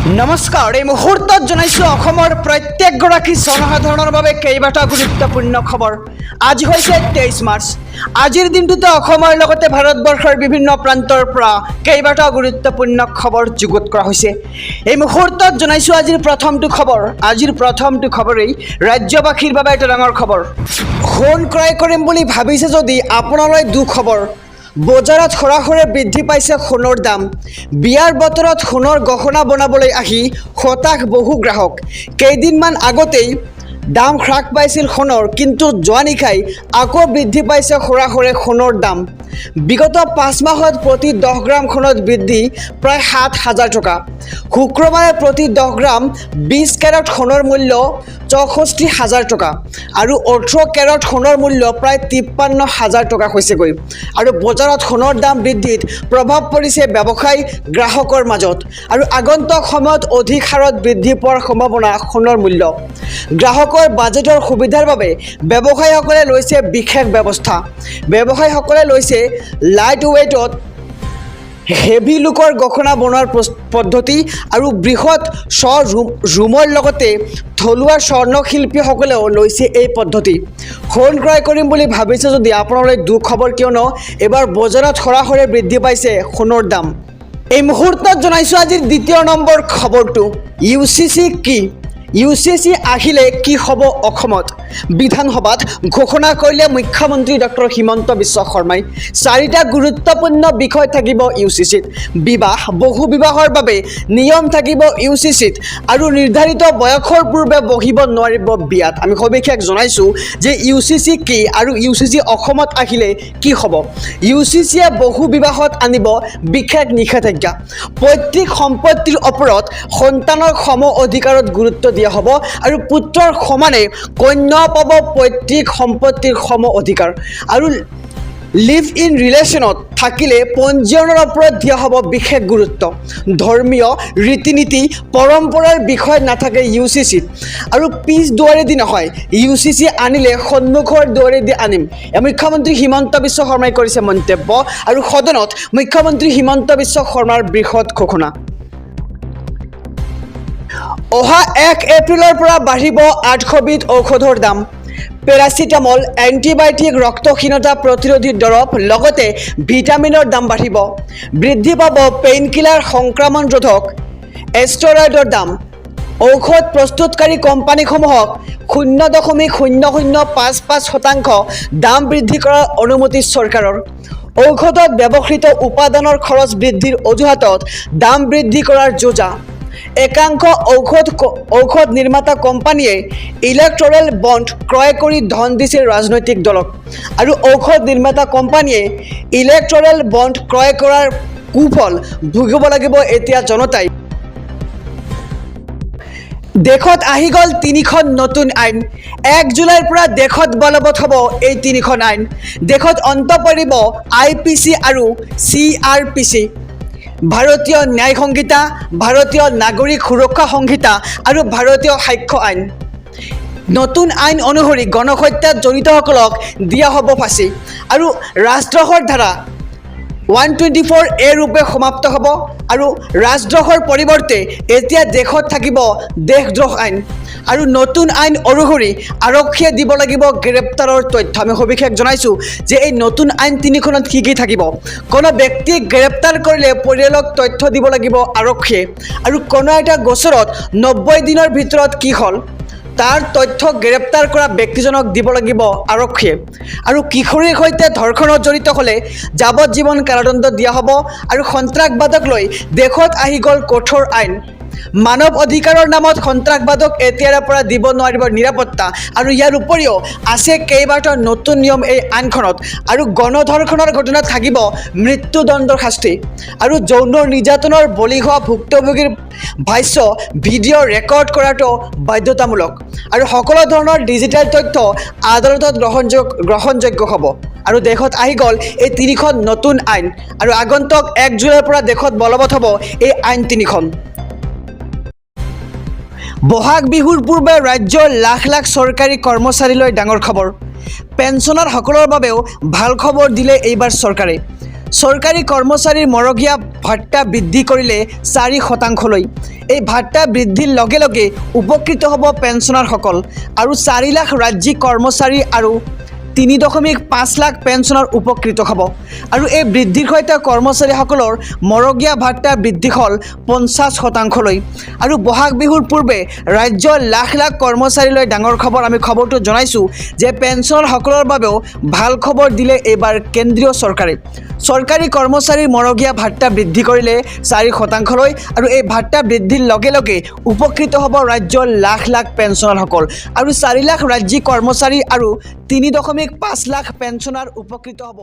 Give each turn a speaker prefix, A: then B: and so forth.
A: নমস্কাৰ এই মুহূৰ্তত জনাইছো অসমৰ প্ৰত্যেকগৰাকী জনসাধাৰণৰ বাবে কেইবাটা গুৰুত্বপূৰ্ণ খবৰ। আজি হৈছে 23 মাৰ্চ। আজিৰ দিনটোতে অসমৰ লগতে ভাৰতবৰ্ষৰ বিভিন্ন প্ৰান্তৰ পৰা কেইবাটা গুৰুত্বপূৰ্ণ খবৰ যুগুত কৰা হৈছে। এই মুহূৰ্তত জনাইছো আজিৰ প্ৰথমটো খবৰ। আজিৰ প্ৰথমটো খবৰেই ৰাজ্যবাসীৰ বাবে এটা ডাঙৰ খবৰ। সোণ ক্ৰয় কৰিম বুলি ভাবিছে যদি আপোনালৈ দুখবৰ। বজাৰত সৰাসৰি বৃদ্ধি পাইছে সোণৰ দাম। বিয়াৰ বতৰত সোণৰ গহনা বনাবলৈ আহি হতাশ বহু গ্ৰাহক। কেইদিনমান আগতেই দাম হ্ৰাস পাইছিল সোণৰ, কিন্তু যোৱা নিশাই আকৌ বৃদ্ধি পাইছে সৰাসৰি সোণৰ দাম। বিগত 5 মাহত প্ৰতি 10 গ্ৰাম সোণত বৃদ্ধি প্ৰায় 7,000 টকা। শুক্ৰবাৰে প্ৰতি 10 গ্ৰাম 20 কেৰেট সোণৰ মূল্য 64,000 টকা আৰু 18 কেৰেট সোণৰ মূল্য প্ৰায় 53,000 টকা হৈছেগৈ। আৰু বজাৰত সোণৰ দাম বৃদ্ধিত প্ৰভাৱ পৰিছে ব্যৱসায়ী গ্ৰাহকৰ মাজত আৰু আগন্তুক সময়ত অধিক হাৰত বৃদ্ধি পোৱাৰ সম্ভাৱনা সোণৰ মূল্য। গ্ৰাহকৰ বাজেটৰ সুবিধাৰ বাবে ব্যৱসায়ীসকলে লৈছে বিশেষ ব্যৱস্থা। ব্যৱসায়ীসকলে লৈছে লাইট ৱেইটত হেভি লুকৰ গহনা বনোৱাৰ পদ্ধতি আৰু বৃহৎ ৰুমৰ লগতে থলুৱা স্বৰ্ণশিল্পীসকলেও লৈছে এই পদ্ধতি। সোণ ক্ৰয় কৰিম বুলি ভাবিছে যদি আপোনালৈ দুখবৰ, কিয়নো এবাৰ বজাৰত সৰাসৰি বৃদ্ধি পাইছে সোণৰ দাম। এই মুহূৰ্তত জনাইছোঁ আজিৰ দ্বিতীয় নম্বৰ খবৰটো। UCC কি? UCC আহিলে কি হ'ব অসমত? বিধানসভাত ঘোষণা কৰিলে মুখ্যমন্ত্ৰী ডক্টৰ হিমন্ত বিশ্ব শৰ্মাই। 4টা গুৰুত্বপূৰ্ণ বিষয় থাকিব UCCত। বিবাহ, বহু বিবাহৰ বাবে নিয়ম থাকিব UCCত আৰু নিৰ্ধাৰিত বয়সৰ পূৰ্বে বহিব নোৱাৰিব বিয়াত। আমি সবিশেষ জনাইছোঁ যে UCC কি আৰু UCC অসমত আহিলে কি হ'ব। UCCয়ে বহু বিবাহত আনিব বিশেষ নিষেধাজ্ঞা। পৈতৃক সম্পত্তিৰ ওপৰত সন্তানৰ সম অধিকাৰত গুৰুত্ব দিয়া হ'ব আৰু পুত্ৰৰ সমানে কন্যা পাব পৈতৃক সম্পত্তিৰ সম অধিকাৰ আৰু লিভ ইন ৰিলেশ্যনত থাকিলে পঞ্জীয়নৰ ওপৰত দিয়া হ'ব বিশেষ গুৰুত্ব। ধৰ্মীয় ৰীতি নীতি পৰম্পৰাৰ বিষয় নাথাকে UCCত আৰু পিছ দুৱাৰেদি নহয়। UCC আনিলে সন্মুখৰ দুৱাৰেদি আনিম, মুখ্যমন্ত্ৰী হিমন্ত বিশ্ব শৰ্মাই কৰিছে মন্তব্য আৰু সদনত মুখ্যমন্ত্ৰী হিমন্ত বিশ্ব শৰ্মাৰ বৃহৎ ঘোষণা। অহা 1 এপ্ৰিলৰ পৰা বাঢ়িব 800বিধ ঔষধৰ দাম। পেৰাচিটামল, এণ্টিবায়'টিক, ৰক্তহীনতা প্ৰতিৰোধী দৰৱ লগতে ভিটামিনৰ দাম বাঢ়িব। বৃদ্ধি পাব পেইনকিলাৰ, সংক্ৰমণ ৰোধক ষ্টেৰইডৰ দাম। ঔষধ প্ৰস্তুতকাৰী কোম্পানীসমূহক 0.0055% দাম বৃদ্ধি কৰাৰ অনুমতি চৰকাৰৰ। ঔষধত ব্যৱহৃত উপাদানৰ খৰচ বৃদ্ধিৰ অজুহাতত দাম বৃদ্ধি কৰাৰ যোজা। একাংশ ঔষধ নিৰ্মাতা কোম্পানীয়ে ইলেক্টৰেল বণ্ড ক্ৰয় কৰি ধন দিছিল ৰাজনৈতিক দলক আৰু ঔষধ নিৰ্মাতা কোম্পানীয়ে ইলেক্টৰেল বণ্ড ক্ৰয় কৰাৰ কুফল ভুগিব লাগিব এতিয়া জনতাই। দেশত আহি গ'ল 3খন নতুন আইন। 1 জুলাইৰ পৰা দেশত বলবৎ হ'ব এই 3খন আইন। দেশত অন্ত পৰিব IPC আৰু CRPC, ভাৰতীয় ন্যায় সংহিতা, ভাৰতীয় নাগৰিক সুৰক্ষা সংহিতা আৰু ভাৰতীয় সাক্ষ্য আইন। নতুন আইন অনুসৰি গণহত্যাত জড়িতসকলক দিয়া হ'ব ফাঁচী আৰু ৰাজদ্ৰোহৰ ধাৰা 124A ৰূপে সমাপ্ত হ'ব আৰু ৰাজদ্ৰোহৰ পৰিৱৰ্তে এতিয়া দেশত থাকিব দেশদ্ৰোহ আইন আৰু নতুন আইন অনুসৰি আৰক্ষীয়ে দিব লাগিব গ্ৰেপ্তাৰৰ তথ্য। আমি সবিশেষ জনাইছোঁ যে এই নতুন আইন 3খনত কি কি থাকিব। কোনো ব্যক্তিক গ্ৰেপ্তাৰ কৰিলে পৰিয়ালক তথ্য দিব লাগিব আৰক্ষীয়ে আৰু কোনো এটা গোচৰত 90 দিনৰ ভিতৰত কি হ'ল তাৰ তথ্য গ্ৰেপ্তাৰ কৰা ব্যক্তিজনক দিব লাগিব আৰক্ষীয়ে আৰু কিশোৰীৰ সৈতে ধৰ্ষণত জড়িত হ'লে যাৱজ্জীৱন কাৰাদণ্ড দিয়া হ'ব আৰু সন্ত্ৰাসবাদক লৈ দেশত আহি গ'ল কঠোৰ আইন। মানৱ অধিকাৰৰ নামত সন্ত্ৰাসবাদক এতিয়াৰে পৰা দিব নোৱাৰিব নিৰাপত্তা আৰু ইয়াৰ উপৰিও আছে কেইবাটাও নতুন নিয়ম এই আইনখনত আৰু গণধৰ্ষণৰ ঘটনাত থাকিব মৃত্যুদণ্ডৰ শাস্তি আৰু যৌন নিৰ্যাতনৰ বলি হোৱা ভুক্তভোগীৰ ভাষ্য ভিডিঅ' ৰেকৰ্ড কৰাটো বাধ্যতামূলক আৰু সকলো ধৰণৰ ডিজিটেল তথ্য আদালতত গ্ৰহণযোগ্য হ'ব। আৰু দেশত আহি গ'ল এই 3খন নতুন আইন আৰু আগন্তুক 1 জুলাইৰ পৰা দেশত বলবৎ হ'ব এই আইন 3খন। বহাগ বিহুৰ পূৰ্বে ৰাজ্যৰ লাখ লাখ চৰকাৰী কৰ্মচাৰীলৈ ডাঙৰ খবৰ। পেঞ্চনাৰসকলৰ বাবেও ভাল খবৰ দিলে এইবাৰ চৰকাৰে। চৰকাৰী কৰ্মচাৰীৰ মৰগীয়া ভাত্তা বৃদ্ধি কৰিলে 4%। এই ভাত্তা বৃদ্ধিৰ লগে লগে উপকৃত হ'ব পেঞ্চনাৰসকল আৰু 4 লাখ ৰাজ্যিক কৰ্মচাৰী আৰু 3.5 লাখ পেঞ্চনৰ উপকৃত হ'ব আৰু এই বৃদ্ধিৰ সৈতে কৰ্মচাৰীসকলৰ মৰগীয়া ভাত্তা বৃদ্ধি হ'ল 50% আৰু বহাগ বিহুৰ পূৰ্বে ৰাজ্যৰ লাখ লাখ কৰ্মচাৰীলৈ ডাঙৰ খবৰ আমি খবৰটো জনাইছোঁ যে পেঞ্চনাৰসকলৰ বাবেও ভাল খবৰ দিলে এইবাৰ কেন্দ্ৰীয় চৰকাৰে চৰকাৰী কৰ্মচাৰীৰ মৰগীয়া ভাত্তা বৃদ্ধি কৰিলে 4% আৰু এই ভাত্তা বৃদ্ধিৰ লগে লগে উপকৃত হ'ব ৰাজ্যৰ লাখ লাখ পেঞ্চনাৰসকল আৰু 4 লাখ ৰাজ্যিক কৰ্মচাৰী আৰু 3.5 লাখ পেঞ্চনাৰ উপকৃত হ'ব।